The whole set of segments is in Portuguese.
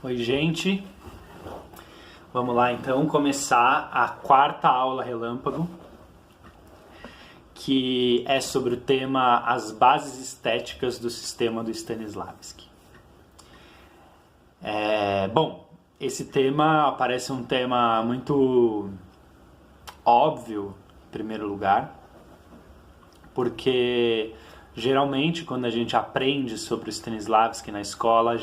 Oi, gente. Vamos lá, então, começar a quarta aula relâmpago, que é sobre o tema As Bases Estéticas do Sistema do Stanislavski. Bom, esse tema parece um tema muito óbvio, em primeiro lugar, porque geralmente quando a gente aprende sobre o Stanislavski na escola, a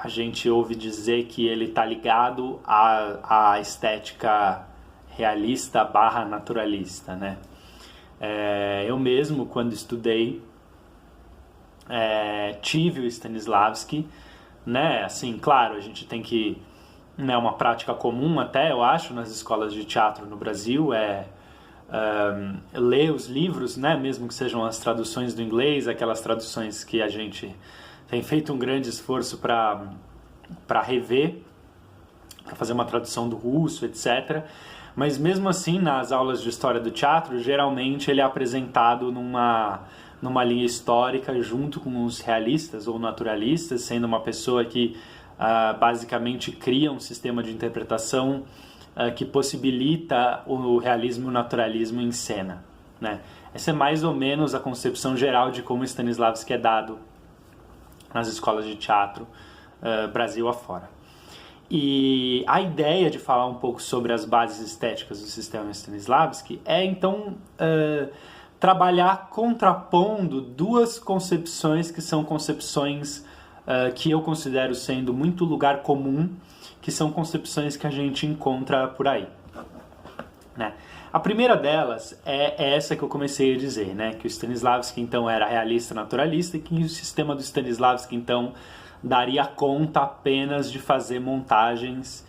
gente ouve dizer que ele está ligado à estética realista / naturalista, né? Eu mesmo, quando estudei, tive o Stanislavski, né? Assim, claro, a gente tem que... Né, uma prática comum até, eu acho, nas escolas de teatro no Brasil ler os livros, né? Mesmo que sejam as traduções do inglês, aquelas traduções que a gente tem feito um grande esforço para rever, para fazer uma tradução do russo, etc. Mas mesmo assim, nas aulas de história do teatro, geralmente ele é apresentado numa linha histórica junto com os realistas ou naturalistas, sendo uma pessoa que basicamente cria um sistema de interpretação que possibilita o realismo e o naturalismo em cena, né? Essa é mais ou menos a concepção geral de como Stanislavski é dado nas escolas de teatro Brasil afora. E a ideia de falar um pouco sobre as bases estéticas do sistema Stanislavski é, então, trabalhar contrapondo duas concepções que são concepções que eu considero sendo muito lugar comum, que são concepções que a gente encontra por aí, né? A primeira delas é essa que eu comecei a dizer, né? Que o Stanislavski, então, era realista naturalista e que o sistema do Stanislavski, então, daria conta apenas de fazer montagens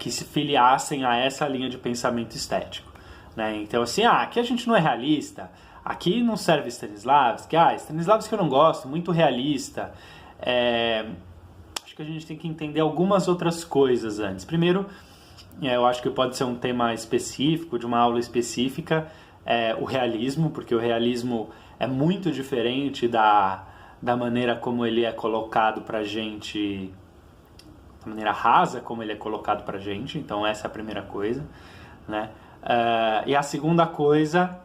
que se filiassem a essa linha de pensamento estético, né? Então, assim, aqui a gente não é realista, aqui não serve Stanislavski, Stanislavski eu não gosto, muito realista. Acho que a gente tem que entender algumas outras coisas antes. Primeiro, eu acho que pode ser um tema específico, de uma aula específica, o realismo, porque o realismo é muito diferente da maneira como ele é colocado pra gente, da maneira rasa como ele é colocado pra gente. Então essa é a primeira coisa, né? E a segunda coisa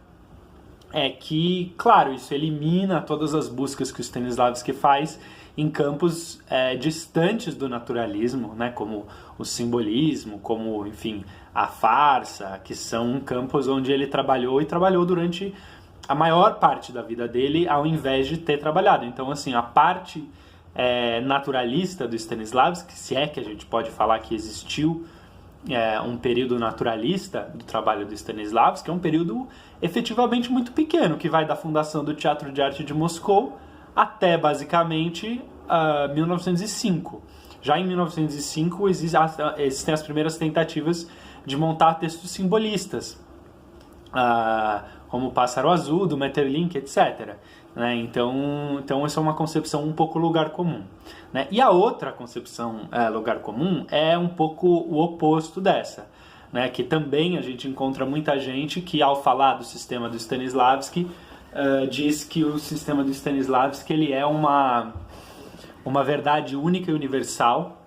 é que, claro, isso elimina todas as buscas que o Stanislavski faz em campos distantes do naturalismo, né, como o simbolismo, como, enfim, a farsa, que são campos onde ele trabalhou e trabalhou durante a maior parte da vida dele, ao invés de ter trabalhado. Então, assim, a parte naturalista do Stanislavski, se é que a gente pode falar que existiu um período naturalista do trabalho do Stanislavski, é um período efetivamente muito pequeno, que vai da fundação do Teatro de Arte de Moscou até, basicamente, 1905. Já em 1905 existem as primeiras tentativas de montar textos simbolistas, como o Pássaro Azul, do Maeterlinck, etc. Né? Então essa é uma concepção um pouco lugar comum, né? E a outra concepção lugar comum é um pouco o oposto dessa, né? Que também a gente encontra muita gente que, ao falar do sistema do Stanislavski, diz que o sistema do Stanislavski ele é uma verdade única e universal,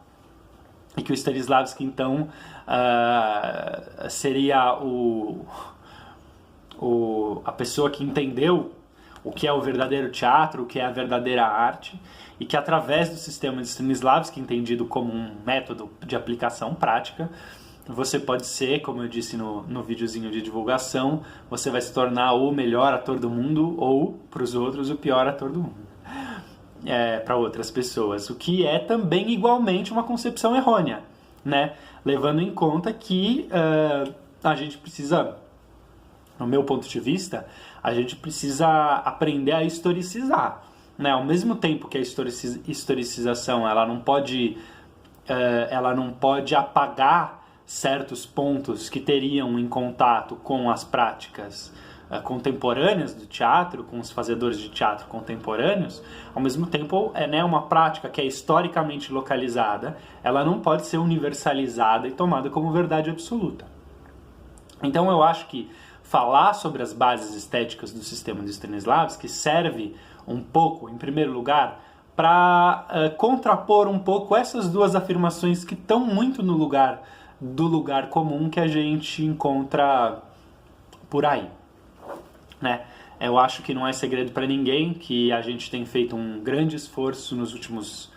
e que o Stanislavski, então, seria a pessoa que entendeu o que é o verdadeiro teatro, o que é a verdadeira arte, e que através do sistema de Stanislavski, entendido como um método de aplicação prática, você pode ser, como eu disse no videozinho de divulgação, você vai se tornar o melhor ator do mundo ou, para os outros, o pior ator do mundo. Para outras pessoas, o que é também igualmente uma concepção errônea, né? Levando em conta que a gente precisa, no meu ponto de vista, a gente precisa aprender a historicizar, né? Ao mesmo tempo que a historicização ela não pode apagar certos pontos que teriam em contato com as práticas contemporâneas do teatro, com os fazedores de teatro contemporâneos. Ao mesmo tempo, uma prática que é historicamente localizada, ela não pode ser universalizada e tomada como verdade absoluta. Então eu acho que falar sobre as bases estéticas do sistema de Stanislavski serve um pouco, em primeiro lugar, para contrapor um pouco essas duas afirmações que estão muito no lugar do lugar comum que a gente encontra por aí, né? Eu acho que não é segredo para ninguém que a gente tem feito um grande esforço nos últimos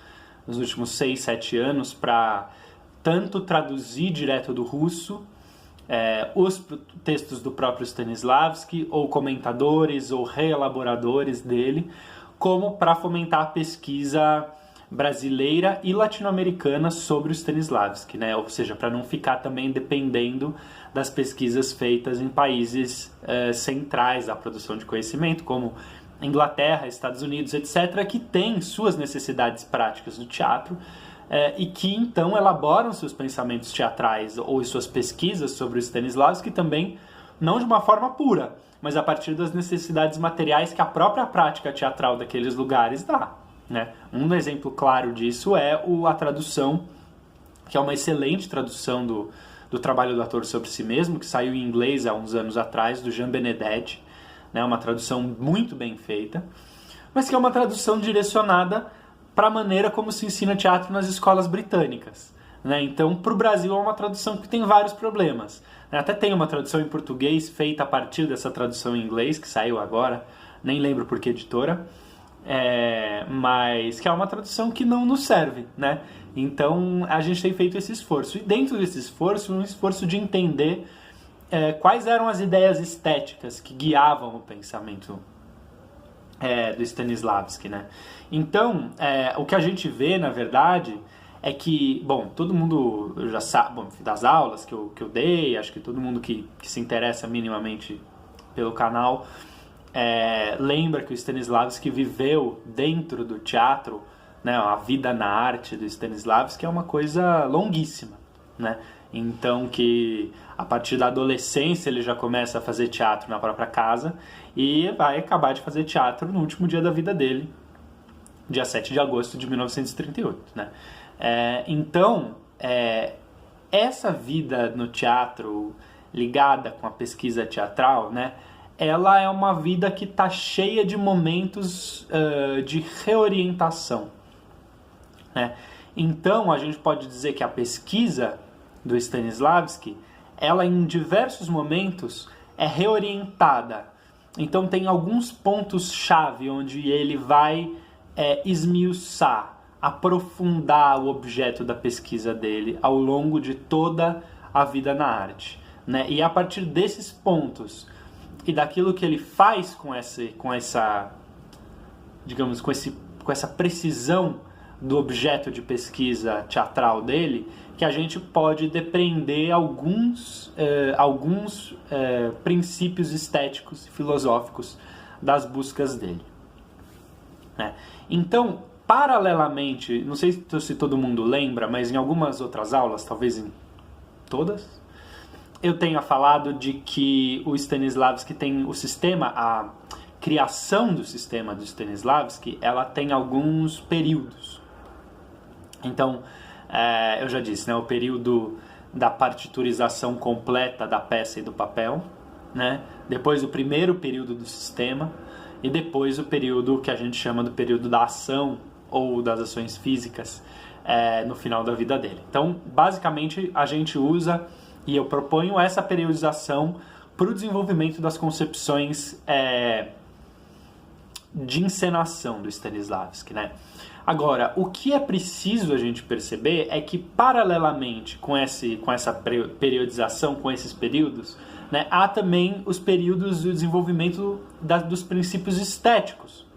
6, 7 anos para tanto traduzir direto do russo os textos do próprio Stanislavski, ou comentadores ou reelaboradores dele, como para fomentar a pesquisa brasileira e latino-americana sobre o Stanislavski, né? Ou seja, para não ficar também dependendo das pesquisas feitas em países centrais à produção de conhecimento, como Inglaterra, Estados Unidos, etc., que têm suas necessidades práticas do teatro e que então elaboram seus pensamentos teatrais ou suas pesquisas sobre o Stanislavski também, não de uma forma pura, mas a partir das necessidades materiais que a própria prática teatral daqueles lugares dá, né? Um exemplo claro disso é a tradução, que é uma excelente tradução do trabalho do ator sobre si mesmo, que saiu em inglês há uns anos atrás, do Jean Benedetti, né? Uma tradução muito bem feita, mas que é uma tradução direcionada para a maneira como se ensina teatro nas escolas britânicas, né? Então, para o Brasil é uma tradução que tem vários problemas. Até tem uma tradução em português feita a partir dessa tradução em inglês, que saiu agora, nem lembro por que editora, mas que é uma tradução que não nos serve, né? Então a gente tem feito esse esforço. E dentro desse esforço, um esforço de entender quais eram as ideias estéticas que guiavam o pensamento do Stanislavski, né? Então, o que a gente vê, na verdade, é que, bom, todo mundo já sabe, bom, das aulas que eu dei, acho que todo mundo que se interessa minimamente pelo canal lembra que o Stanislavski viveu dentro do teatro, né, a vida na arte do Stanislavski é uma coisa longuíssima, né? Então que a partir da adolescência ele já começa a fazer teatro na própria casa e vai acabar de fazer teatro no último dia da vida dele, dia 7 de agosto de 1938, né? Então, essa vida no teatro ligada com a pesquisa teatral, né, ela é uma vida que está cheia de momentos de reorientação, né? Então, a gente pode dizer que a pesquisa do Stanislavski, ela em diversos momentos é reorientada. Então, tem alguns pontos-chave onde ele vai esmiuçar, aprofundar o objeto da pesquisa dele ao longo de toda a vida na arte, né? E a partir desses pontos e daquilo que ele faz com essa precisão do objeto de pesquisa teatral dele, que a gente pode depreender alguns princípios estéticos e filosóficos das buscas dele, né? Então, paralelamente, não sei se todo mundo lembra, mas em algumas outras aulas, talvez em todas, eu tenha falado de que o Stanislavski tem o sistema, a criação do sistema do Stanislavski, ela tem alguns períodos. Então, eu já disse, né, o período da partiturização completa da peça e do papel, né? Depois o primeiro período do sistema e depois o período que a gente chama do período da ação ou das ações físicas no final da vida dele. Então, basicamente, a gente usa, e eu proponho essa periodização para o desenvolvimento das concepções de encenação do Stanislavski, né? Agora, o que é preciso a gente perceber é que, paralelamente com essa periodização, com esses períodos, né, há também os períodos do desenvolvimento dos princípios estéticos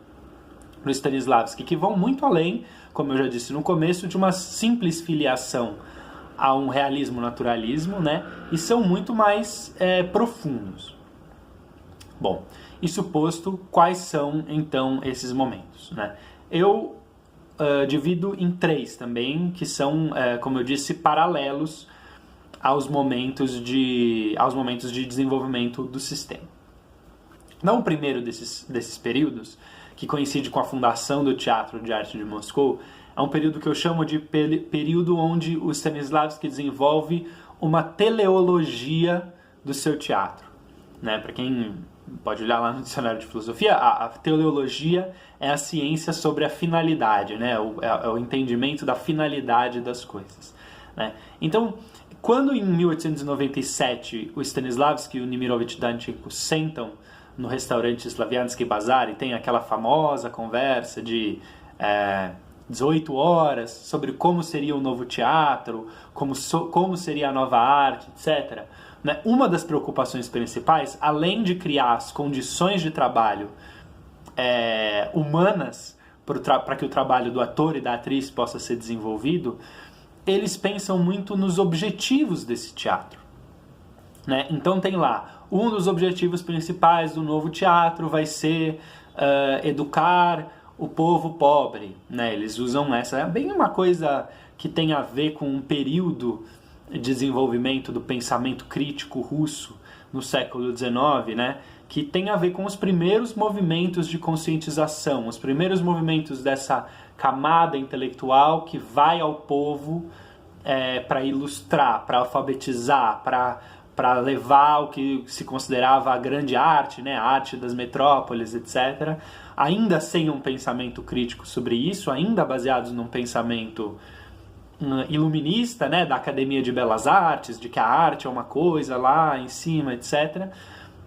do Stanislavski, que vão muito além, como eu já disse no começo, de uma simples filiação a um realismo-naturalismo, né, e são muito mais profundos. Bom, isso posto, quais são, então, esses momentos, né? Eu divido em 3 também, que são, como eu disse, paralelos aos momentos de desenvolvimento do sistema. Não o primeiro desses períodos, que coincide com a fundação do Teatro de Arte de Moscou, é um período que eu chamo de período onde o Stanislavski desenvolve uma teleologia do seu teatro, né? Para quem pode olhar lá no dicionário de filosofia, a teleologia é a ciência sobre a finalidade, né? É o entendimento da finalidade das coisas, né? Então, quando em 1897 o Stanislavski e o Nemirovich Danченко sentam no restaurante Slaviansky Bazar e tem aquela famosa conversa de 18 horas sobre como seria o novo teatro, como seria a nova arte, etc., né? Uma das preocupações principais, além de criar as condições de trabalho humanas para que o trabalho do ator e da atriz possa ser desenvolvido, eles pensam muito nos objetivos desse teatro, né? Então tem lá, um dos objetivos principais do novo teatro vai ser educar o povo pobre, né? Eles usam essa, é bem uma coisa que tem a ver com um período de desenvolvimento do pensamento crítico russo no século XIX, né? Que tem a ver com os primeiros movimentos de conscientização, os primeiros movimentos dessa camada intelectual que vai ao povo para ilustrar, para alfabetizar, para levar o que se considerava a grande arte, né, a arte das metrópoles, etc., ainda sem um pensamento crítico sobre isso, ainda baseados num pensamento iluminista, né, da Academia de Belas Artes, de que a arte é uma coisa lá em cima, etc.,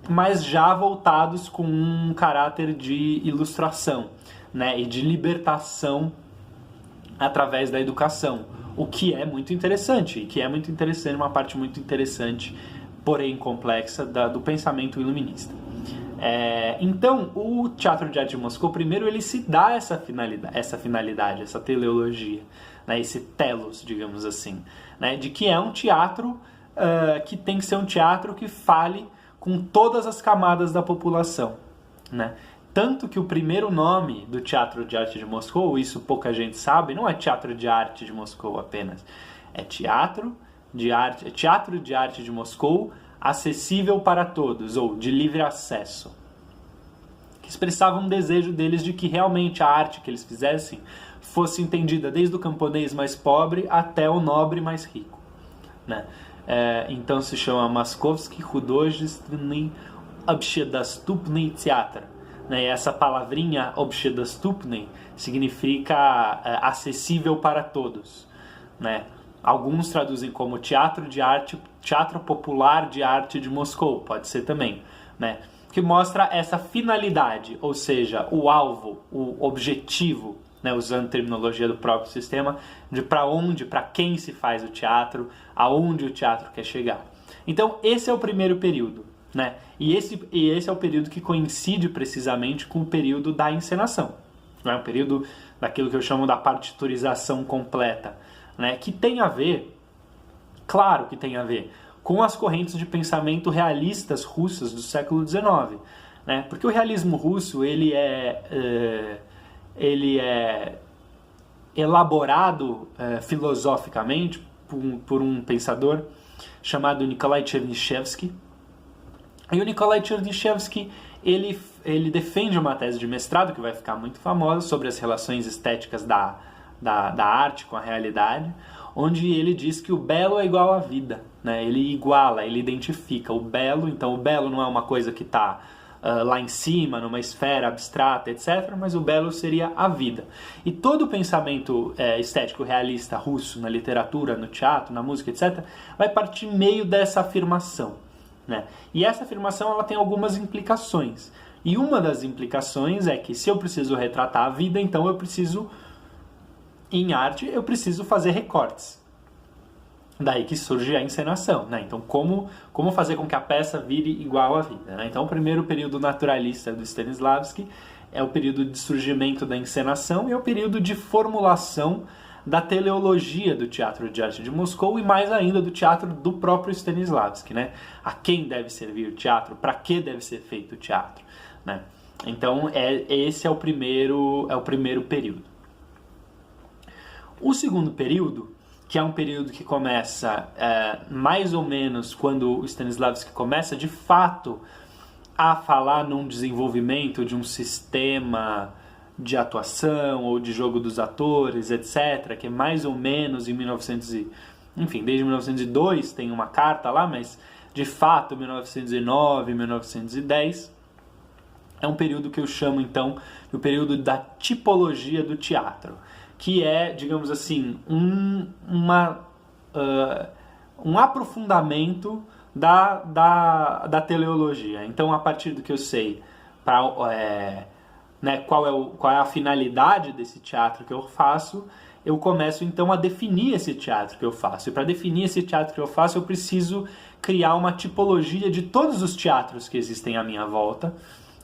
mas já voltados com um caráter de ilustração, né, e de libertação através da educação, o que é muito interessante, uma parte muito interessante, porém complexa, do pensamento iluminista. Então, o Teatro de Arte de Moscou, primeiro, ele se dá essa finalidade, essa teleologia, né, esse telos, digamos assim, né, de que é um teatro que tem que ser um teatro que fale com todas as camadas da população, né? Tanto que o primeiro nome do Teatro de Arte de Moscou, isso pouca gente sabe, não é Teatro de Arte de Moscou apenas, é Teatro de Arte de Moscou, acessível para todos, ou de livre acesso, que expressava um desejo deles de que realmente a arte que eles fizessem fosse entendida desde o camponês mais pobre até o nobre mais rico, né? Então se chama Moskovsky Художественный Общедоступный Театр, né? E essa palavrinha Общедоступный significa acessível para todos, né? Alguns traduzem como Teatro Popular de Arte de Moscou, pode ser também, né? Que mostra essa finalidade, ou seja, o alvo, o objetivo, né? Usando terminologia do próprio sistema, de para quem se faz o teatro, aonde o teatro quer chegar. Então, esse é o primeiro período, né? E esse é o período que coincide precisamente com o período da encenação, né? O período daquilo que eu chamo da partiturização completa, né? Que tem a ver, claro que tem a ver, com as correntes de pensamento realistas russas do século XIX, né? Porque o realismo russo ele é elaborado filosoficamente por um pensador chamado Nikolai Chernyshevsky. E o Nikolai Chernyshevsky ele defende uma tese de mestrado que vai ficar muito famosa sobre as relações estéticas da arte com a realidade, onde ele diz que o belo é igual à vida, né? Ele iguala, ele identifica o belo. Então o belo não é uma coisa que está lá em cima, numa esfera abstrata, etc., mas o belo seria a vida. E todo o pensamento estético realista russo, na literatura, no teatro, na música, etc., vai partir meio dessa afirmação, né? E essa afirmação ela tem algumas implicações. E uma das implicações é que se eu preciso retratar a vida, então eu preciso, em arte, eu preciso fazer recortes. Daí que surge a encenação, né? Então, como fazer com que a peça vire igual à vida, né? Então, o primeiro período naturalista do Stanislavski é o período de surgimento da encenação e é o período de formulação da teleologia do Teatro de Arte de Moscou e mais ainda do teatro do próprio Stanislavski, né? A quem deve servir o teatro, para que deve ser feito o teatro, né? Então, esse é o primeiro período. O segundo período, que é um período que começa mais ou menos quando o Stanislavski começa de fato a falar num desenvolvimento de um sistema de atuação ou de jogo dos atores, etc., que é mais ou menos em 1900 enfim, desde 1902 tem uma carta lá, mas de fato 1909, 1910, é um período que eu chamo, então, do período da tipologia do teatro, que é, digamos assim, um aprofundamento da teleologia. Então, a partir do que eu sei né, qual é a finalidade desse teatro que eu faço, eu começo então a definir esse teatro que eu faço. E para definir esse teatro que eu faço, eu preciso criar uma tipologia de todos os teatros que existem à minha volta,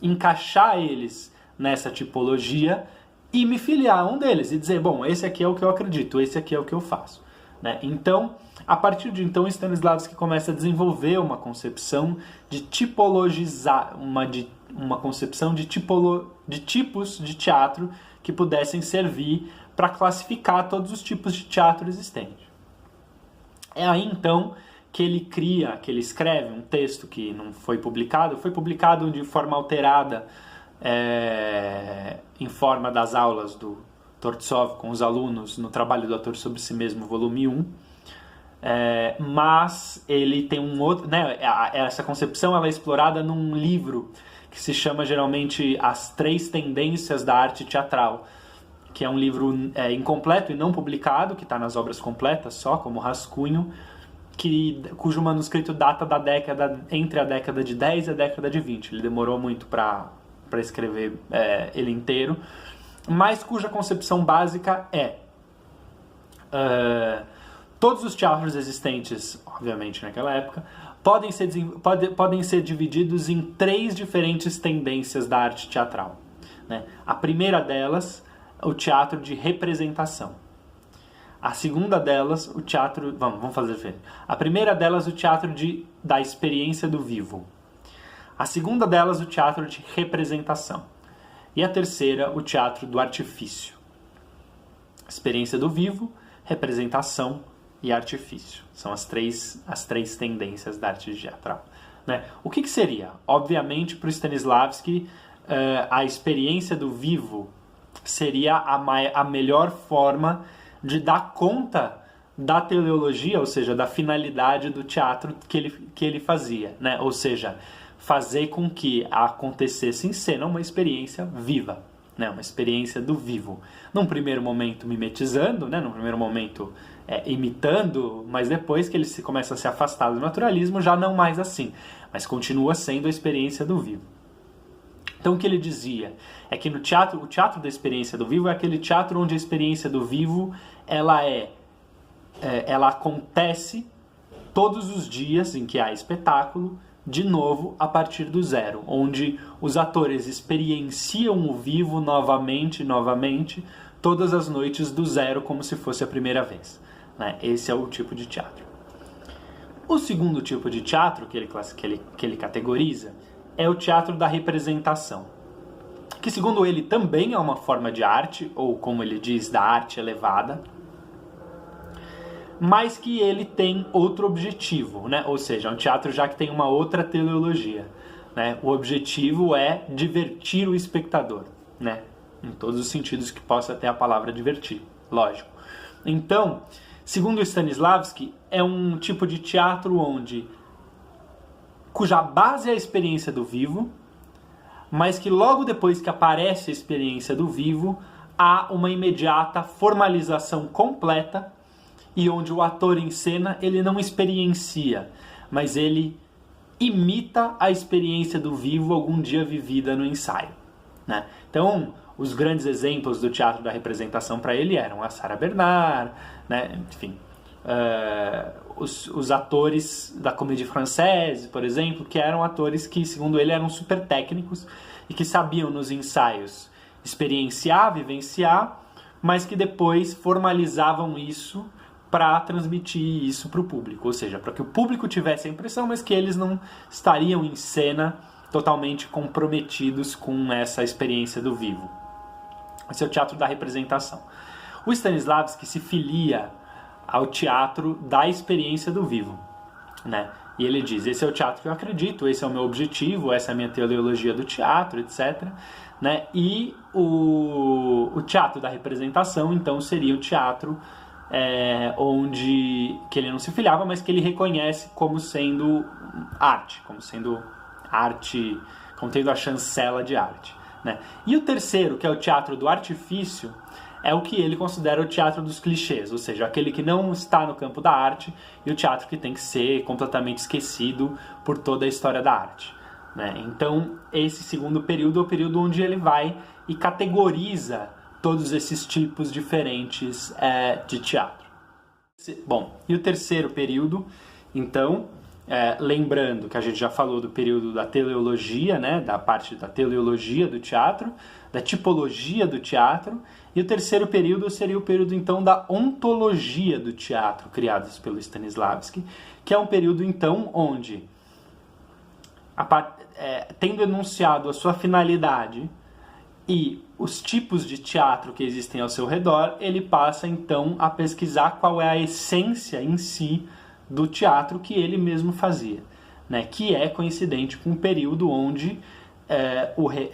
encaixar eles nessa tipologia e me filiar a um deles e dizer, bom, esse aqui é o que eu acredito, esse aqui é o que eu faço. Né? Então, a partir de então, Stanislavski começa a desenvolver uma concepção de tipologizar, uma concepção de tipos de teatro que pudessem servir para classificar todos os tipos de teatro existentes. É aí então que ele escreve um texto que não foi publicado de forma alterada em forma das aulas do Tortsov com os alunos no Trabalho do Ator sobre Si Mesmo, volume 1. Mas ele tem um outro... Né, essa concepção ela é explorada num livro que se chama geralmente As Três Tendências da Arte Teatral, que é um livro incompleto e não publicado, que está nas obras completas só, como rascunho, cujo manuscrito data entre a década de 10 e a década de 20. Ele demorou muito para escrever ele inteiro, mas cuja concepção básica todos os teatros existentes, obviamente naquela época, podem ser divididos em 3 diferentes tendências da arte teatral. Né? A primeira delas, o teatro de representação. A segunda delas, o teatro... Vamos fazer diferente. A primeira delas, o teatro da experiência do vivo. A segunda delas, o teatro de representação. E a terceira, o teatro do artifício. Experiência do vivo, representação e artifício. São as três tendências da arte teatral. Né? O que seria? Obviamente, para o Stanislavski, a experiência do vivo seria a melhor forma de dar conta da teleologia, ou seja, da finalidade do teatro que ele fazia. Né? Ou seja, fazer com que acontecesse em cena uma experiência viva, né? Uma experiência do vivo. Num primeiro momento mimetizando, né? Num primeiro momento imitando, mas depois que ele começa a se afastar do naturalismo, já não mais assim, mas continua sendo a experiência do vivo. Então o que ele dizia é que o teatro da experiência do vivo é aquele teatro onde a experiência do vivo ela acontece todos os dias em que há espetáculo, de novo a partir do zero, onde os atores experienciam o vivo novamente, todas as noites do zero, como se fosse a primeira vez. Né? Esse é o tipo de teatro. O segundo tipo de teatro que ele categoriza é o teatro da representação, que segundo ele também é uma forma de arte, ou como ele diz, da arte elevada, mas que ele tem outro objetivo, né? Ou seja, é um teatro já que tem uma outra teleologia. Né? O objetivo é divertir o espectador, né? Em todos os sentidos que possa ter a palavra divertir, lógico. Então, segundo Stanislavski, é um tipo de teatro cuja base é a experiência do vivo, mas que logo depois que aparece a experiência do vivo, há uma imediata formalização completa e onde o ator em cena ele não experiencia, mas ele imita a experiência do vivo algum dia vivida no ensaio. Né? Então, os grandes exemplos do teatro da representação para ele eram a Sarah Bernard, né? Enfim, os atores da Comédie Française, por exemplo, que eram atores que, segundo ele, eram super técnicos e que sabiam nos ensaios experienciar, vivenciar, mas que depois formalizavam isso para transmitir isso para o público, ou seja, para que o público tivesse a impressão, mas que eles não estariam em cena totalmente comprometidos com essa experiência do vivo. Esse é o teatro da representação. O Stanislavski se filia ao teatro da experiência do vivo, né? E ele diz, esse é o teatro que eu acredito, esse é o meu objetivo, essa é a minha teleologia do teatro, etc. Né? E o teatro da representação, então, seria o teatro que ele não se filiava, mas que ele reconhece como sendo arte contendo a chancela de arte, né? E o terceiro, que é o teatro do artifício, é o que ele considera o teatro dos clichês, ou seja, aquele que não está no campo da arte e o teatro que tem que ser completamente esquecido por toda a história da arte, né? Então, esse segundo período é o período onde ele vai e categoriza todos esses tipos diferentes de teatro. Bom, e o terceiro período, então, lembrando que a gente já falou do período da teleologia, né, da parte da teleologia do teatro, da tipologia do teatro, e o terceiro período seria o período, então, da ontologia do teatro, criados pelo Stanislavski, que é um período, então, onde, tendo enunciado a sua finalidade e os tipos de teatro que existem ao seu redor, ele passa, então, a pesquisar qual é a essência em si do teatro que ele mesmo fazia, né? Que é coincidente com um período onde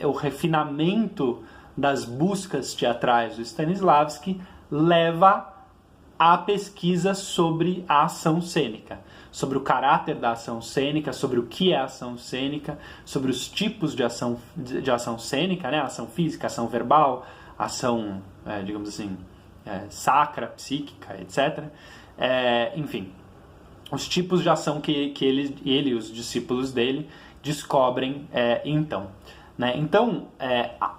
o refinamento das buscas teatrais do Stanislavski leva à pesquisa sobre a ação cênica, sobre o caráter da ação cênica, sobre o que é a ação cênica, sobre os tipos de ação cênica, né? Ação física, ação verbal, ação, digamos assim, sacra, psíquica, etc. Enfim, os tipos de ação que ele e os discípulos dele descobrem então. Né? Então,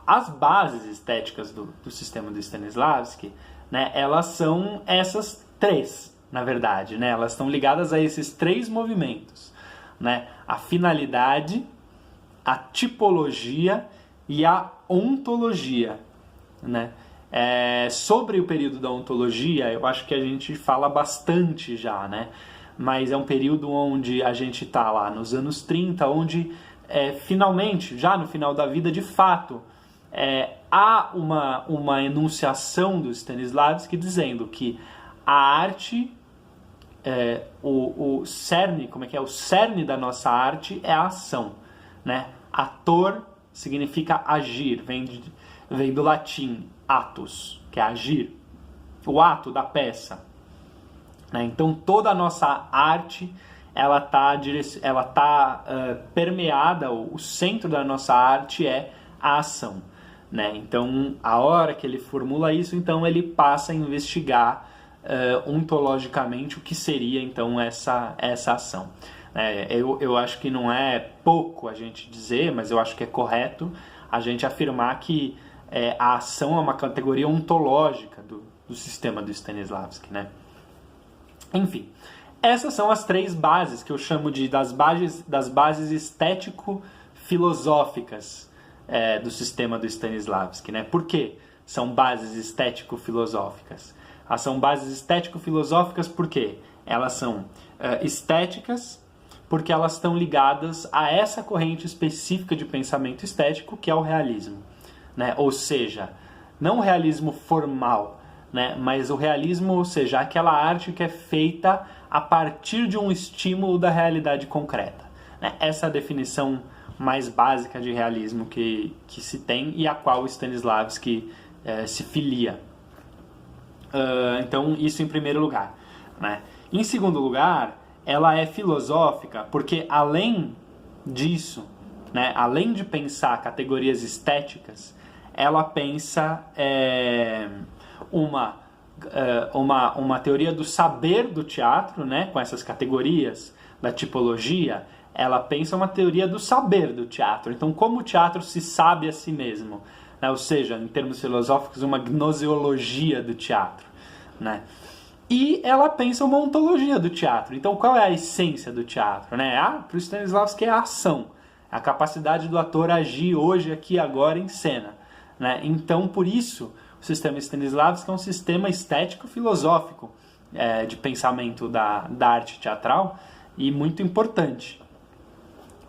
as bases estéticas do sistema do Stanislavski, né, elas são essas três, na verdade. Né? Elas estão ligadas a esses três movimentos. Né? A finalidade, a tipologia e a ontologia. Né? Sobre o período da ontologia, eu acho que a gente fala bastante já, né? Mas é um período onde a gente está lá nos anos 30, onde finalmente, já no final da vida, de fato, há uma enunciação do Stanislavski dizendo que a arte, o cerne, o cerne da nossa arte é a ação, né? Ator significa agir, vem do latim atus, que é agir, o ato da peça. Né? Então toda a nossa arte ela tá permeada, o centro da nossa arte é a ação. Né? Então a hora que ele formula isso, então ele passa a investigar ontologicamente o que seria então essa ação. Eu acho que não é pouco a gente dizer, mas eu acho que é correto a gente afirmar que a ação é uma categoria ontológica do sistema do Stanislavski, né? Enfim, essas são as três bases que eu chamo das bases estético-filosóficas do sistema do Stanislavski, né? Por que são bases estético-filosóficas? São bases estético-filosóficas porque elas são estéticas, porque elas estão ligadas a essa corrente específica de pensamento estético que é o realismo, né? Ou seja, não o realismo formal, né? Mas o realismo, ou seja, aquela arte que é feita a partir de um estímulo da realidade concreta, né? Essa é a definição mais básica de realismo que se tem e a qual Stanislavski se filia. Então, isso em primeiro lugar. Né? Em segundo lugar, ela é filosófica porque, além disso, né, além de pensar categorias estéticas, ela pensa uma teoria do saber do teatro, né, com essas categorias da tipologia. Ela pensa uma teoria do saber do teatro. Então, como o teatro se sabe a si mesmo, né? Ou seja, em termos filosóficos, uma gnoseologia do teatro, né? E ela pensa uma ontologia do teatro. Então, qual é a essência do teatro, né? Para o Stanislavski é a ação, a capacidade do ator agir hoje, aqui, agora, em cena, né? Então, por isso, o sistema Stanislavski é um sistema estético-filosófico de pensamento da arte teatral e muito importante,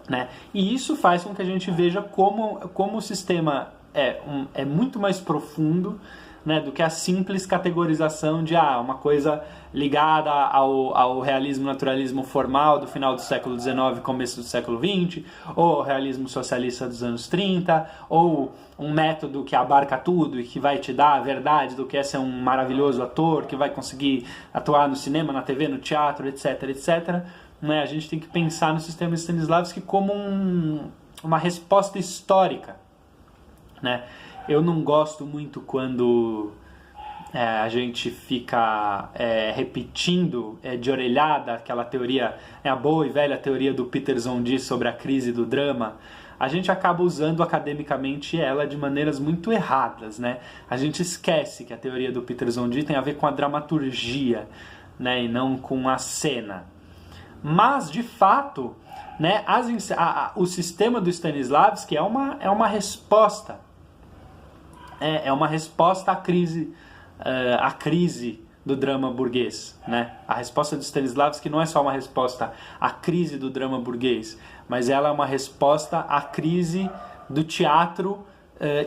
né? E isso faz com que a gente veja como o sistema é muito mais profundo, né, do que a simples categorização de uma coisa ligada ao realismo naturalismo formal do final do século XIX e começo do século XX, ou ao realismo socialista dos anos 30, ou um método que abarca tudo e que vai te dar a verdade do que é ser um maravilhoso ator, que vai conseguir atuar no cinema, na TV, no teatro, etc, etc. Né? A gente tem que pensar no sistema Stanislavski como uma resposta histórica, né? Eu não gosto muito quando a gente fica repetindo de orelhada aquela teoria, a boa e velha teoria do Peter Zondy sobre a crise do drama. A gente acaba usando academicamente ela de maneiras muito erradas, né? A gente esquece que a teoria do Peter Zondy tem a ver com a dramaturgia, né? E não com a cena. Mas, de fato, né, o sistema do Stanislavski é uma resposta. É uma resposta à crise do drama burguês, né? A resposta do Stanislavski não é só uma resposta à crise do drama burguês, mas ela é uma resposta à crise do teatro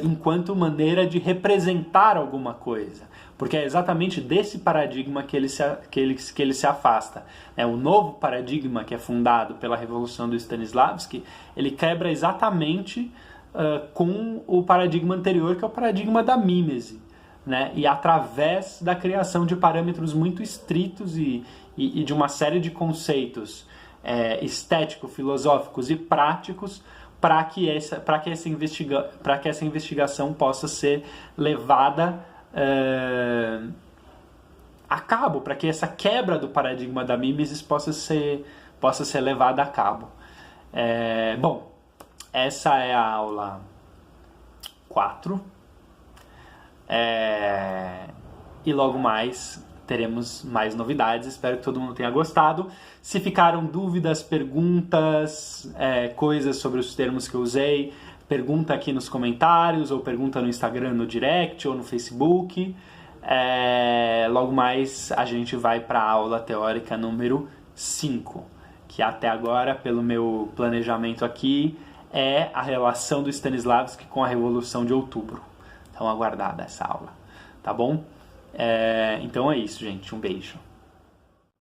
enquanto maneira de representar alguma coisa. Porque é exatamente desse paradigma que ele se afasta. O novo paradigma que é fundado pela Revolução do Stanislavski, ele quebra exatamente com o paradigma anterior, que é o paradigma da mímese. Né? E através da criação de parâmetros muito estritos e de uma série de conceitos estético-filosóficos e práticos para que essa investigação possa ser levada a cabo, para que essa quebra do paradigma da mimesis possa ser levada a cabo. Bom, essa é a aula 4. E logo mais teremos mais novidades. Espero que todo mundo tenha gostado. Se ficaram dúvidas, perguntas, coisas sobre os termos que eu usei, pergunta aqui nos comentários, ou pergunta no Instagram, no direct, ou no Facebook. Logo mais a gente vai para a aula teórica número 5, que até agora, pelo meu planejamento aqui, é a relação do Stanislavski com a Revolução de Outubro. Então aguardada essa aula, tá bom? Então é isso, gente. Um beijo.